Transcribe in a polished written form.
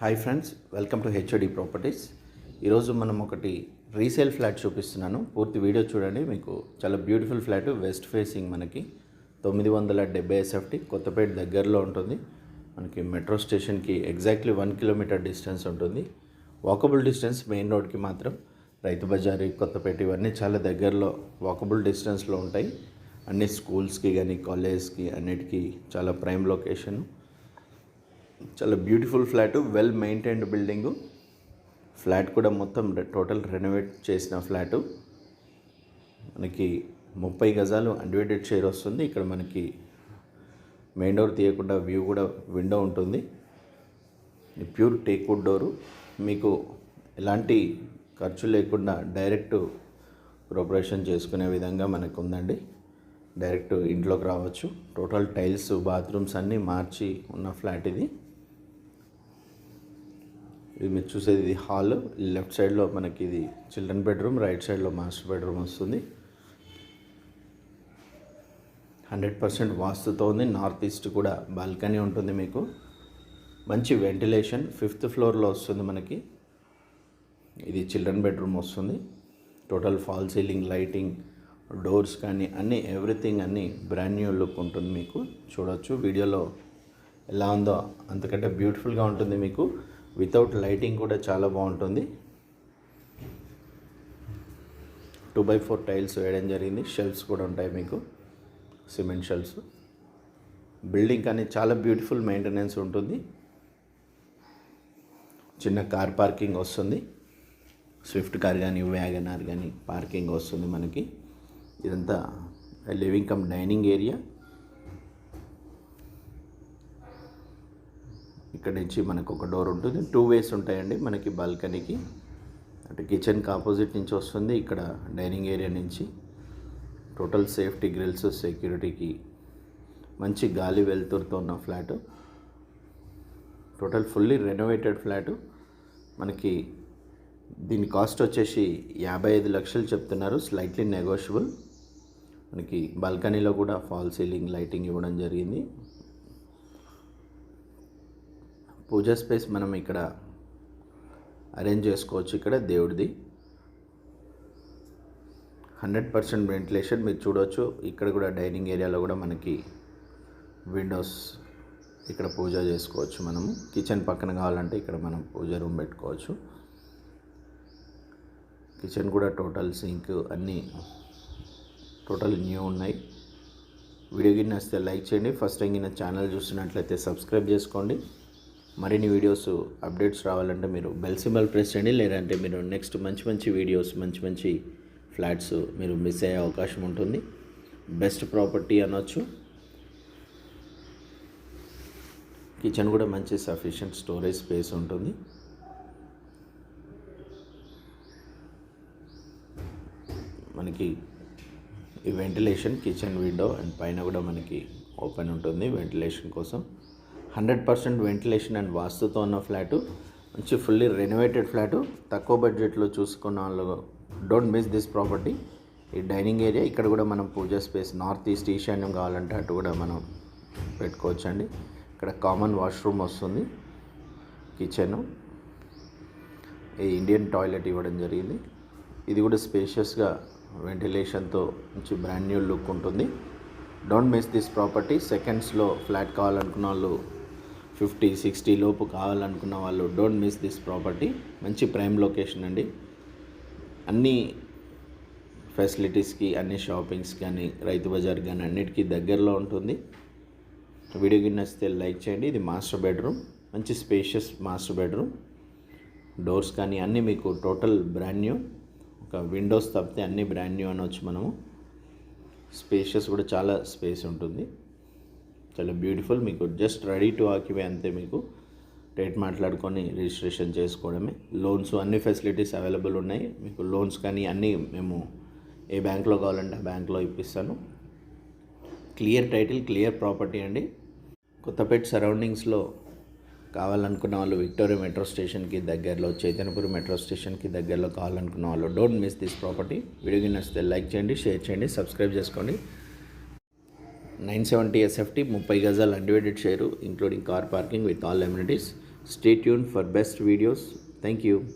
Hi friends, welcome to HOD properties. ఈరోజు మనం ఒకటి రీసేల్ ఫ్లాట్ చూపిస్తున్నాను. పూర్తి వీడియో చూడండి. మీకు చాలా బ్యూటిఫుల్ ఫ్లాట్, వెస్ట్ ఫేసింగ్, మనకి 970 SFT, కొత్తపేట దగ్గరలో ఉంటుంది. మనకి మెట్రో స్టేషన్కి ఎగ్జాక్ట్లీ 1 కిలోమీటర్ డిస్టెన్స్ ఉంటుంది. వాకబుల్ డిస్టెన్స్, మెయిన్ రోడ్కి మాత్రం రైతు బజారు, కొత్తపేట ఇవన్నీ చాలా దగ్గరలో వాకబుల్ డిస్టెన్స్లో ఉంటాయి. అన్ని స్కూల్స్కి కానీ కాలేజ్కి అన్నిటికీ చాలా ప్రైమ్ లొకేషన్. చాలా beautiful flat, well maintained building. Flat కూడా మొత్తం టోటల్ రెనోవేట్ చేసిన ఫ్లాటు. మనకి 30 గజాలు అన్డివైడెడ్ షేర్ వస్తుంది. ఇక్కడ మనకి మెయిన్ డోర్ తీయకుండా వ్యూ కూడా విండో ఉంటుంది. Pure teakwood door. మీకు ఎలాంటి ఖర్చు లేకుండా డైరెక్ట్ ప్రిపరేషన్ చేసుకునే విధంగా మనకు ఉందండి. డైరెక్ట్ ఇంట్లోకి రావచ్చు. టోటల్ టైల్స్, బాత్రూమ్స్ అన్నీ మార్చి ఉన్న ఫ్లాట్ ఇది. ఇది మీరు చూసేది ఇది హాల్. లెఫ్ట్ సైడ్లో మనకి ఇది చిల్డ్రన్ బెడ్రూమ్, రైట్ సైడ్లో మాస్టర్ బెడ్రూమ్ వస్తుంది. 100% వాస్తుతో ఉంది. నార్త్ ఈస్ట్ కూడా బాల్కనీ ఉంటుంది. మీకు మంచి వెంటిలేషన్ 5th ఫ్లోర్లో వస్తుంది. మనకి ఇది చిల్డ్రన్ బెడ్రూమ్ వస్తుంది. Total fall ceiling, lighting, doors కానీ అన్నీ, ఎవ్రీథింగ్ అన్నీ బ్రాండ్ న్యూ లుక్ ఉంటుంది. మీకు చూడవచ్చు వీడియోలో ఎలా ఉందో అంతకంటే బ్యూటిఫుల్గా ఉంటుంది. మీకు వితౌట్ లైటింగ్ కూడా చాలా బాగుంటుంది. 2x4 టైల్స్ వేయడం జరిగింది. షెల్ఫ్స్ కూడా ఉంటాయి మీకు, సిమెంట్ షెల్ఫ్స్. బిల్డింగ్ కానీ చాలా బ్యూటిఫుల్ మెయింటెనెన్స్ ఉంటుంది. చిన్న కార్ పార్కింగ్ వస్తుంది. స్విఫ్ట్ కార్ కానీ వ్యాగనార్ కానీ పార్కింగ్ వస్తుంది మనకి. ఇదంతా లివింగ్ కమ్ డైనింగ్ ఏరియా. ఇక్కడ నుంచి మనకు ఒక డోర్ ఉంటుంది. 2 ways ఉంటాయండి మనకి బాల్కనీకి. అంటే కిచెన్కి ఆపోజిట్ నుంచి వస్తుంది, ఇక్కడ డైనింగ్ ఏరియా నుంచి. టోటల్ సేఫ్టీ గ్రిల్స్, సెక్యూరిటీకి మంచి గాలి వెలుతురుతో ఉన్న flat. Total fully renovated flat. మనకి దీని కాస్ట్ వచ్చేసి 55 లక్షలు చెప్తున్నారు. Slightly negotiable. మనకి బాల్కనీలో కూడా ఫాల్ సీలింగ్, లైటింగ్ ఇవ్వడం జరిగింది. పూజా స్పేస్ మనం ఇక్కడ అరేంజ్ చేసుకోవచ్చు. ఇక్కడ దేవుడిది 100% వెంటిలేషన్ మీరు చూడవచ్చు. ఇక్కడ కూడా డైనింగ్ ఏరియాలో కూడా మనకి విండోస్, ఇక్కడ పూజ చేసుకోవచ్చు మనము. కిచెన్ పక్కన కావాలంటే ఇక్కడ మనం పూజ రూమ్ పెట్టుకోవచ్చు. కిచెన్ కూడా టోటల్ సింక్ అన్నీ టోటల్ న్యూ ఉన్నాయి. వీడియో గిన్నె వస్తే లైక్ చేయండి. ఫస్ట్ టైం గిన్న ఛానల్ చూస్తున్నట్లయితే సబ్స్క్రైబ్ చేసుకోండి. మరిన్ని వీడియోస్ అప్డేట్స్ రావాలంటే మీరు బెల్ సింబల్ ప్రెస్ చేయండి. లేదంటే మీరు నెక్స్ట్ మంచి వీడియోస్, మంచి ఫ్లాట్స్ మీరు మిస్ అయ్యే అవకాశం ఉంటుంది. బెస్ట్ ప్రాపర్టీ అనొచ్చు. కిచెన్ కూడా మంచి సఫిషియెంట్ స్టోరేజ్ స్పేస్ ఉంటుంది. మనకి ఈ వెంటిలేషన్, కిచెన్ విండో అండ్ పైన కూడా మనకి ఓపెన్ ఉంటుంది వెంటిలేషన్ కోసం. 100% వెంటిలేషన్ అండ్ వాస్తుతో ఉన్న ఫ్లాటు. మంచి ఫుల్లీ రెనోవేటెడ్ ఫ్లాటు. తక్కువ బడ్జెట్లో చూసుకున్న వాళ్ళు డోంట్ మిస్ దిస్ ప్రాపర్టీ. ఈ డైనింగ్ ఏరియా, ఇక్కడ కూడా మనం పూజా స్పేస్, నార్త్ ఈస్ట్, ఈశాన్యం కావాలంటే అటు కూడా మనం పెట్టుకోవచ్చండి. ఇక్కడ కామన్ వాష్రూమ్ వస్తుంది. కిచెను, ఈ ఇండియన్ టాయిలెట్ ఇవ్వడం జరిగింది. ఇది కూడా స్పేషియస్గా వెంటిలేషన్తో మంచి బ్రాండ్ న్యూ లుక్ ఉంటుంది. Don't miss this property. సెకండ్స్లో ఫ్లాట్ కావాలనుకున్న వాళ్ళు, 50-60 లోపు కావాలనుకున్న వాళ్ళు డోంట్ మిస్ దిస్ ప్రాపర్టీ. మంచి ప్రైమ్ లొకేషన్ అండి. అన్ని ఫెసిలిటీస్కి, అన్ని షాపింగ్స్ కానీ, రైతు బజార్ కానీ అన్నిటికీ దగ్గరలో ఉంటుంది. వీడియో గిన్నె వస్తే లైక్ చేయండి. ఇది మాస్టర్ బెడ్రూమ్, మంచి స్పేషియస్ మాస్టర్ బెడ్రూమ్. డోర్స్ కానీ అన్నీ మీకు టోటల్ బ్రాండ్ న్యూ. ఒక విండోస్ తప్పితే అన్నీ బ్రాండ్ న్యూ అనవచ్చు మనము. స్పేషియస్ కూడా చాలా స్పేస్ ఉంటుంది. చాలా బ్యూటిఫుల్. మీకు జస్ట్ రెడీ టు ఆక్యుపై అంతే. మీకు రేట్ మాట్లాడుకొని రిజిస్ట్రేషన్ చేసుకోవడమే. లోన్స్ అన్ని ఫెసిలిటీస్ అవైలబుల్ ఉన్నాయి. మీకు లోన్స్ కానీ అన్నీ మేము ఏ బ్యాంక్లో కావాలంటే ఆ బ్యాంక్లో ఇప్పిస్తాను. క్లియర్ టైటిల్, క్లియర్ ప్రాపర్టీ అండి. కొత్తపేట సరౌండింగ్స్లో కావాలనుకున్న వాళ్ళు విక్టోరియా మెట్రో స్టేషన్కి దగ్గరలో, చైతన్యపురం మెట్రో స్టేషన్కి దగ్గరలో కావాలనుకున్న వాళ్ళు don't miss this property. Video నచ్చితే లైక్ చేయండి, షేర్ చేయండి, సబ్స్క్రైబ్ చేసుకోండి. 970 SFT, 30 గజాలు undivided share, including car parking with all amenities. Stay tuned for best videos. Thank you.